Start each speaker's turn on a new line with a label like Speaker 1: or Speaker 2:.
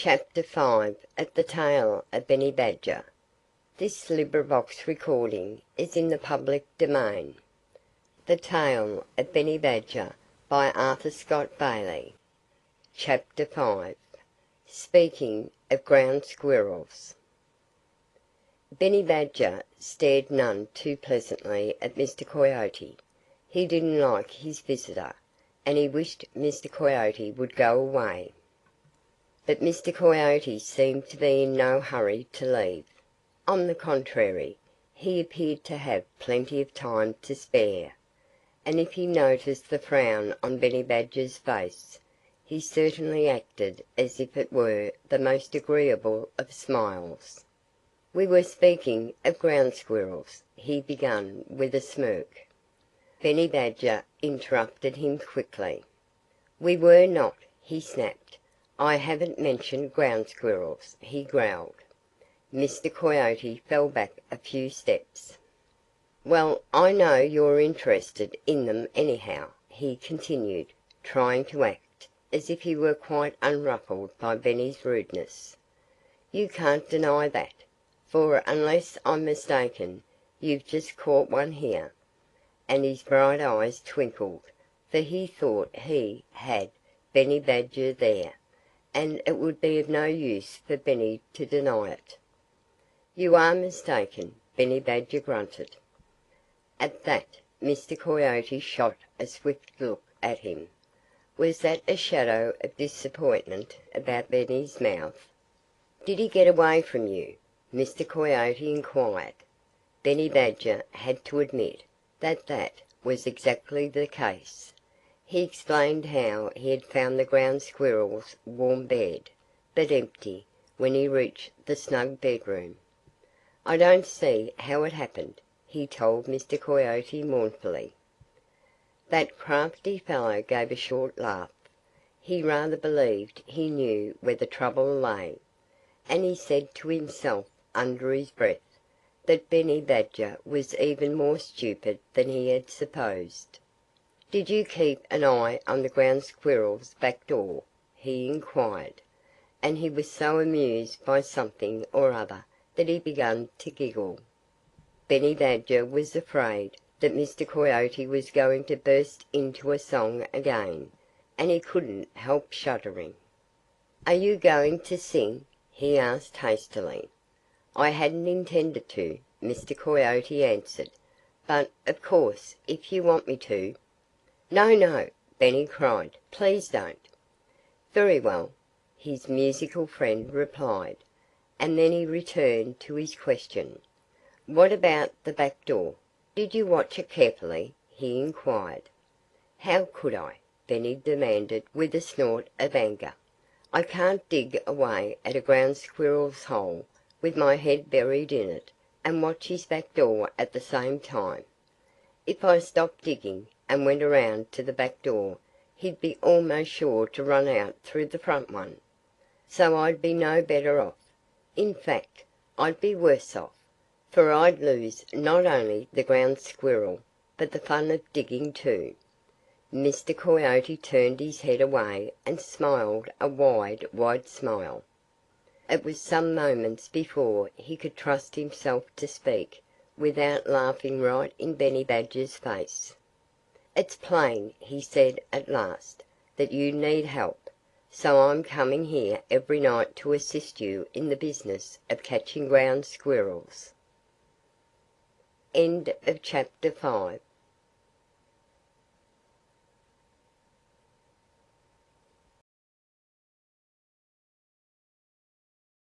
Speaker 1: Chapter 5 At the Tail of Benny Badger. This recording is in the public domain. The Tale of Benny Badger by Arthur Scott Bailey. Chapter 5 Speaking of Ground Squirrels. Benny Badger stared none too pleasantly at Mr. Coyote. He didn't like his visitor, and he wished Mr. Coyote would go away. But Mr. Coyote seemed to be in no hurry to leave. On the contrary, he appeared to have plenty of time to spare. And if he noticed the frown on Benny Badger's face, he certainly acted as if it were the most agreeable of smiles. "We were speaking of ground squirrels," he began with a smirk. Benny Badger interrupted him quickly. "We were not," he snapped. "I haven't mentioned ground squirrels," he growled. Mr. Coyote fell back a few steps. "Well, I know you're interested in them anyhow," he continued, trying to act as if he were quite unruffled by Benny's rudeness. "You can't deny that, for unless I'm mistaken, you've just caught one here." And his bright eyes twinkled, for he thought he had Benny Badger there, and it would be of no use for Benny to deny it. "You are mistaken," Benny Badger grunted. At that Mr. Coyote shot a swift look at him. Was that a shadow of disappointment about Benny's mouth? "Did he get away from you?" Mr. Coyote inquired. Benny Badger had to admit that that was exactly the case. He explained how he had found the ground squirrel's warm bed, but empty, when he reached the snug bedroom. "I don't see how it happened," he told Mr. Coyote mournfully. That crafty fellow gave a short laugh. He rather believed he knew where the trouble lay. And he said to himself under his breath that Benny Badger was even more stupid than he had supposed. "Did you keep an eye on the ground squirrel's back door?" he inquired. And he was so amused by something or other that he began to giggle. Benny Badger was afraid that Mr. Coyote was going to burst into a song again, and he couldn't help shuddering. "Are you going to sing?" he asked hastily. "I hadn't intended to," Mr. Coyote answered. "But of course if you want me to—" "No, no!" Benny cried. "Please don't!" "Very well!" his musical friend replied. And then he returned to his question. "What about the back door? Did you watch it carefully?" he inquired. "How could I?" Benny demanded with a snort of anger. "I can't dig away at a ground squirrel's hole with my head buried in it and watch his back door at the same time. If I stopped digging and went around to the back door he'd be almost sure to run out through the front one. So I'd be no better off. In fact, I'd be worse off, for I'd lose not only the ground squirrel but the fun of digging too." Mr. Coyote turned his head away and smiled a wide, wide smile. It was some moments before he could trust himself to speak without laughing right in Benny Badger's face. "It's plain," he said at last, "that you need help. So I'm coming here every night to assist you in the business of catching ground squirrels." Chapter 6